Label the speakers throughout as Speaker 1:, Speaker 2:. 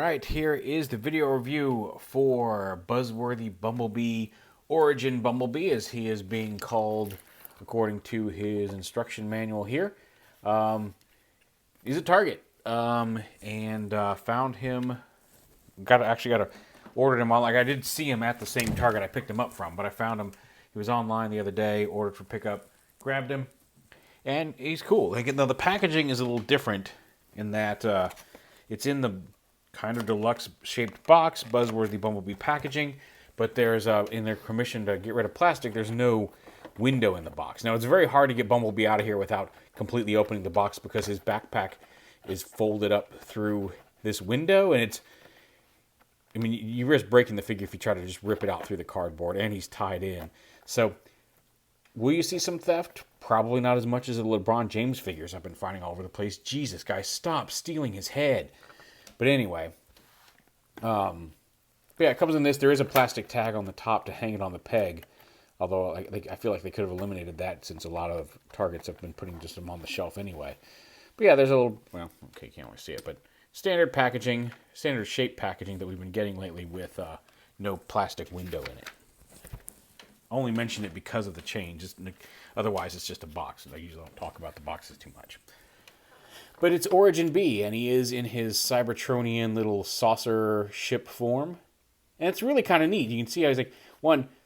Speaker 1: Alright, here is the video review for Buzzworthy Bumblebee, Origin Bumblebee, as he is being called according to his instruction manual here. He's a Target, and found him, ordered him on, like I did see him at the same Target I picked him up from, but I found him, he was online the other day, ordered for pickup, grabbed him, and he's cool. Like, now the packaging is a little different in that it's in the kind of deluxe shaped box, Buzzworthy Bumblebee packaging, but there's in their permission to get rid of plastic, there's no window in the box. Now, it's very hard to get Bumblebee out of here without completely opening the box because his backpack is folded up through this window, and you risk breaking the figure if you try to just rip it out through the cardboard, and he's tied in. So, will you see some theft? Probably not as much as the LeBron James figures I've been finding all over the place. Jesus, guys, stop stealing his head. But anyway, yeah, it comes in this. There is a plastic tag on the top to hang it on the peg. Although I feel like they could have eliminated that since a lot of Targets have been putting just them on the shelf anyway. But yeah, there's a little, well, okay, you can't really see it, but standard packaging, standard shape packaging that we've been getting lately with no plastic window in it. I only mention it because of the change. Otherwise, it's just a box, and I usually don't talk about the boxes too much. But it's Origin B, and he is in his Cybertronian little saucer ship form. And it's really kind of neat. You can see how he's like,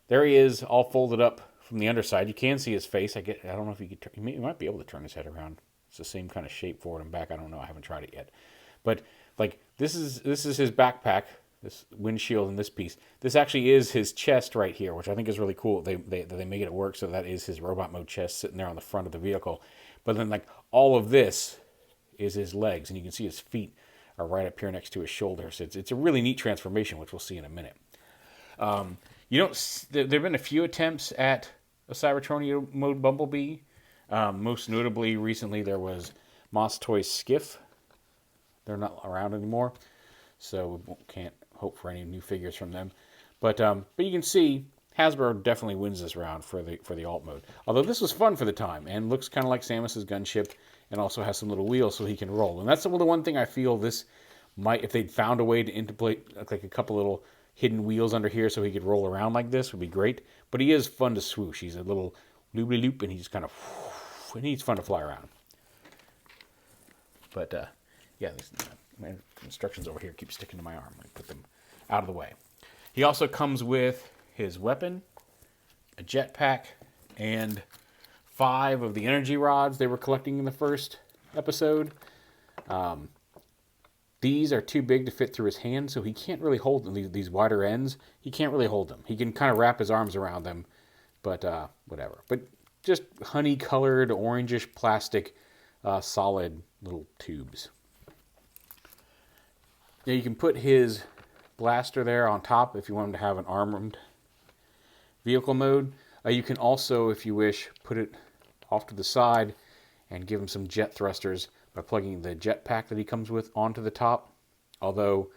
Speaker 1: there he is, all folded up from the underside. You can see his face. I don't know if you could you might be able to turn his head around. It's the same kind of shape forward and back. I don't know. I haven't tried it yet. But like this is his backpack, this windshield, and this piece. This actually is his chest right here, which I think is really cool. They make it work so that is his robot mode chest sitting there on the front of the vehicle. But then like all of this is his legs, and you can see his feet are right up here next to his shoulders. It's a really neat transformation, which we'll see in a minute. There have been a few attempts at a Cybertronian mode Bumblebee. Most notably, recently there was Moss Toys Skiff. They're not around anymore, so we can't hope for any new figures from them. But you can see Hasbro definitely wins this round for the alt mode. Although this was fun for the time and looks kind of like Samus's gunship, and also has some little wheels so he can roll. And that's the one thing I feel this might, if they'd found a way to integrate like a couple little hidden wheels under here so he could roll around like this, would be great. But he is fun to swoosh. He's a little loop, and he's kind of, and he's fun to fly around. But yeah, these instructions over here keep sticking to my arm. I put them out of the way. He also comes with his weapon, a jetpack, and 5 of the energy rods they were collecting in the first episode. These are too big to fit through his hand, so he can't really hold them. These wider ends, he can't really hold them. He can kind of wrap his arms around them, but whatever. But just honey-colored, orangish plastic, solid little tubes. Now you can put his blaster there on top if you want him to have an armored vehicle mode. You can also, if you wish, put it off to the side and give him some jet thrusters by plugging the jet pack that he comes with onto the top. Although,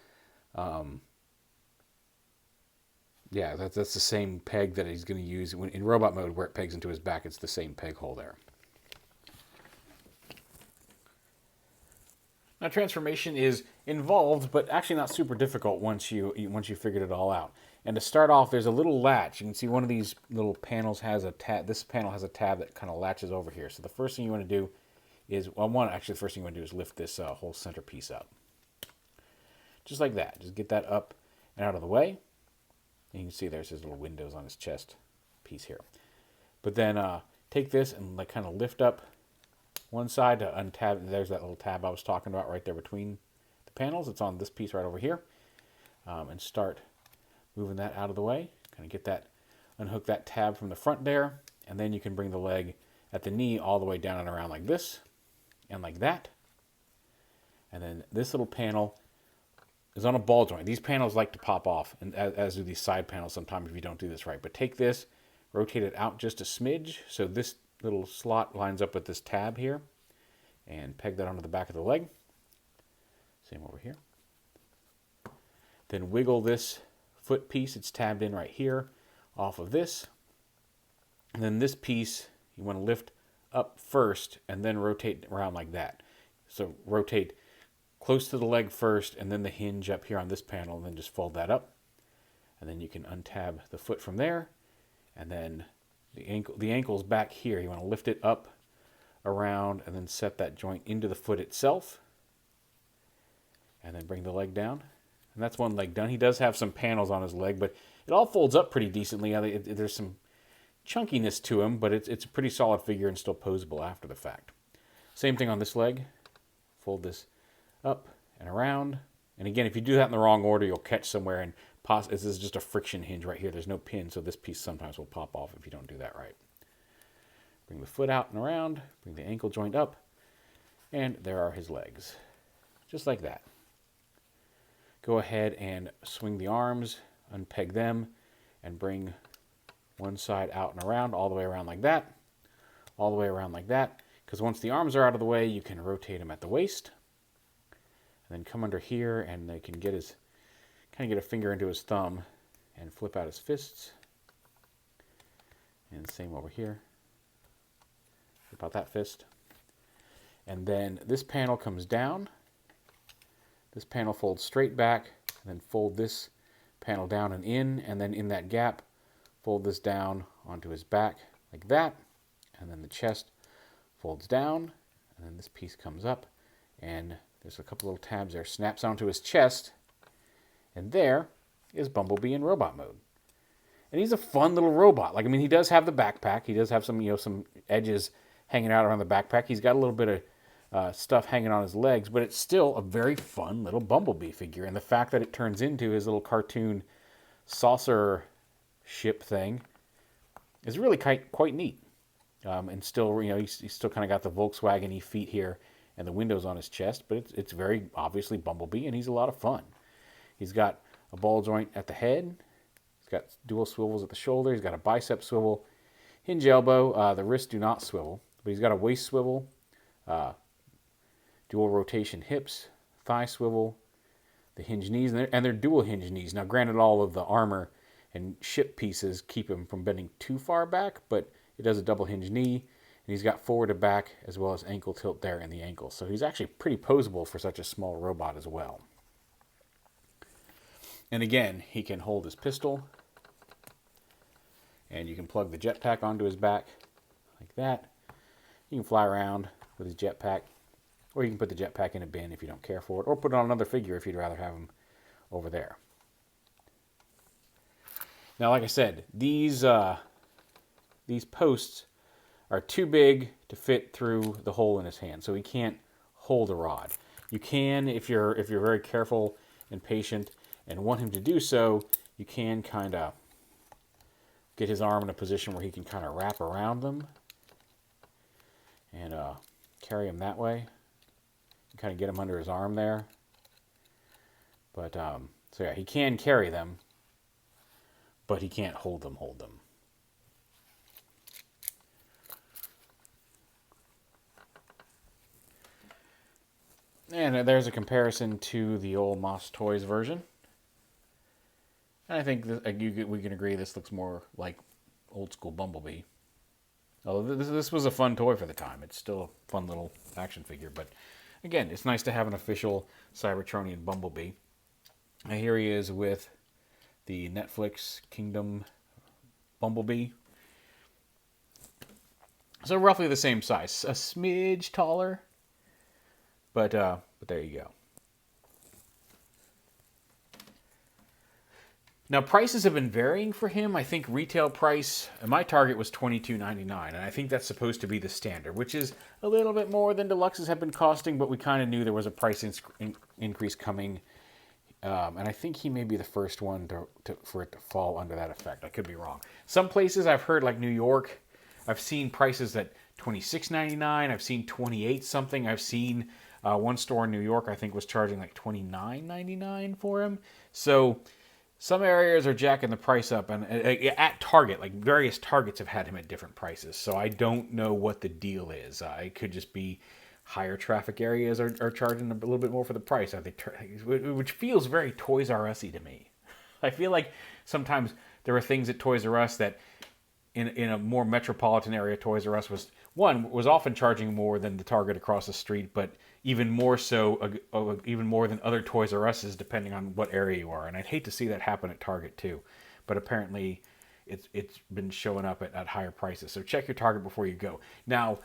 Speaker 1: yeah, that's the same peg that he's going to use in robot mode where it pegs into his back. It's the same peg hole there. Now, transformation is involved, but actually not super difficult once you figured it all out. And to start off, there's a little latch. You can see one of these little panels has a tab. This panel has a tab that kind of latches over here. So the first thing you want to do is, the first thing you want to do is lift this whole centerpiece up. Just like that. Just get that up and out of the way. And you can see there's his little windows on his chest piece here. But then take this and like kind of lift up one side to untab. There's that little tab I was talking about right there between the panels. It's on this piece right over here. And start moving that out of the way. Kind of get that, unhook that tab from the front there. And then you can bring the leg at the knee all the way down and around like this. And like that. And then this little panel is on a ball joint. These panels like to pop off, and as do these side panels sometimes if you don't do this right. But take this, rotate it out just a smidge, so this little slot lines up with this tab here, and peg that onto the back of the leg. Same over here. Then wiggle this foot piece, it's tabbed in right here, off of this. And then this piece, you want to lift up first and then rotate around like that. So rotate close to the leg first, and then the hinge up here on this panel, and then just fold that up. And then you can untab the foot from there, and then the ankle's back here. You want to lift it up, around, and then set that joint into the foot itself, and then bring the leg down. And that's one leg done. He does have some panels on his leg, but it all folds up pretty decently. There's some chunkiness to him, but it's a pretty solid figure and still posable after the fact. Same thing on this leg. Fold this up and around. And again, if you do that in the wrong order, you'll catch somewhere. And this is just a friction hinge right here. There's no pin, so this piece sometimes will pop off if you don't do that right. Bring the foot out and around. Bring the ankle joint up. And there are his legs. Just like that. Go ahead and swing the arms, unpeg them, and bring one side out and around, all the way around like that, all the way around like that, because once the arms are out of the way, you can rotate him at the waist, and then come under here, and they can get a finger into his thumb, and flip out his fists, and same over here, flip out that fist, and then this panel comes down, this panel folds straight back, and then fold this panel down and in, and then in that gap, fold this down onto his back like that, and then the chest folds down, and then this piece comes up, and there's a couple little tabs there, snaps onto his chest, and there is Bumblebee in robot mode. And he's a fun little robot. Like, I mean, he does have the backpack. He does have some, some edges hanging out around the backpack. He's got a little bit of stuff hanging on his legs, but it's still a very fun little Bumblebee figure. And the fact that it turns into his little cartoon saucer ship thing is really quite neat. And still, he's still kind of got the Volkswagen-y feet here and the windows on his chest, but it's very obviously Bumblebee, and he's a lot of fun. He's got a ball joint at the head. He's got dual swivels at the shoulder. He's got a bicep swivel, hinge elbow. The wrists do not swivel, but he's got a waist swivel, dual rotation hips, thigh swivel, the hinge knees, and they're dual hinge knees. Now, granted, all of the armor and ship pieces keep him from bending too far back, but it does a double hinge knee, and he's got forward to back as well as ankle tilt there in the ankle. So he's actually pretty posable for such a small robot as well. And again, he can hold his pistol, and you can plug the jetpack onto his back like that. You can fly around with his jetpack, or you can put the jetpack in a bin if you don't care for it, or put it on another figure if you'd rather have him over there. Now, like I said, these posts are too big to fit through the hole in his hand, so he can't hold a rod. You can, if you're very careful and patient and want him to do so, you can kind of get his arm in a position where he can kind of wrap around them and carry him that way. You kind of get him under his arm there. But, so yeah, he can carry them, but he can't hold them. And there's a comparison to the old Moss Toys version. And I think we can agree this looks more like old school Bumblebee. Although this was a fun toy for the time. It's still a fun little action figure. But again, it's nice to have an official Cybertronian Bumblebee. And here he is with the Netflix Kingdom Bumblebee. So roughly the same size. A smidge taller. But there you go. Now, prices have been varying for him. I think retail price, my target was $22.99, and I think that's supposed to be the standard, which is a little bit more than deluxes have been costing, but we kind of knew there was a price increase coming, and I think he may be the first one for it to fall under that effect. I could be wrong. Some places I've heard, like New York, I've seen prices at $26.99. I've seen $28 something. I've seen one store in New York, I think, was charging like $29.99 for him. So some areas are jacking the price up, and at Target, like various Targets have had him at different prices. So I don't know what the deal is. It could just be higher traffic areas are charging a little bit more for the price, which feels very Toys R Us-y to me. I feel like sometimes there are things at Toys R Us that in a more metropolitan area, Toys R Us was one, was often charging more than the Target across the street, but even more so, even more than other Toys R Us's, depending on what area you are. And I'd hate to see that happen at Target too, but apparently it's been showing up at higher prices. So check your Target before you go. Now,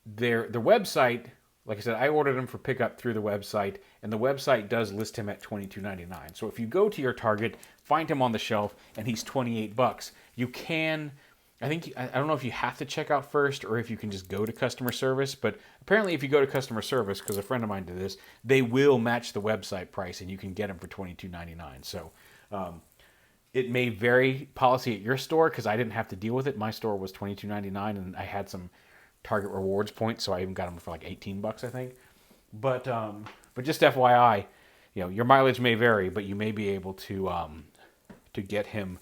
Speaker 1: their website, like I said, I ordered him for pickup through the website, and the website does list him at $22.99. So if you go to your Target, find him on the shelf, and he's $28, you can. I don't know if you have to check out first or if you can just go to customer service, but apparently if you go to customer service, because a friend of mine did this, they will match the website price and you can get them for $22.99. So it may vary policy at your store, because I didn't have to deal with it. My store was $22.99 and I had some Target rewards points, so I even got them for like $18, I think. But just FYI, your mileage may vary, but you may be able to get him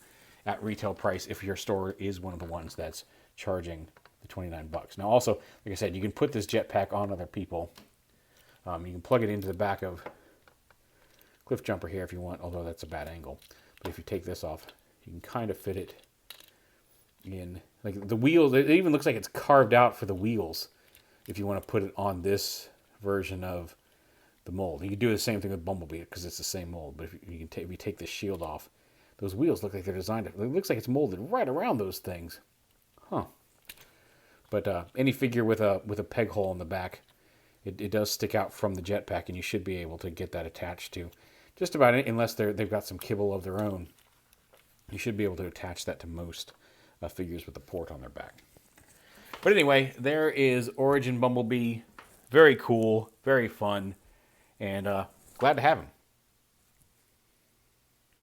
Speaker 1: at retail price if your store is one of the ones that's charging the $29. Now, also, like I said, you can put this jetpack on other people. You can plug it into the back of Cliff Jumper here if you want, although that's a bad angle. But if you take this off, you can kind of fit it in. Like the wheels, it even looks like it's carved out for the wheels if you want to put it on this version of the mold. You can do the same thing with Bumblebee because it's the same mold. But if you take this shield off, those wheels look like they're designed. It looks like it's molded right around those things, huh? But any figure with a peg hole in the back, it does stick out from the jetpack, and you should be able to get that attached to just about it, unless they've got some kibble of their own. You should be able to attach that to most figures with a port on their back. But anyway, there is Origin Bumblebee. Very cool, very fun, and glad to have him.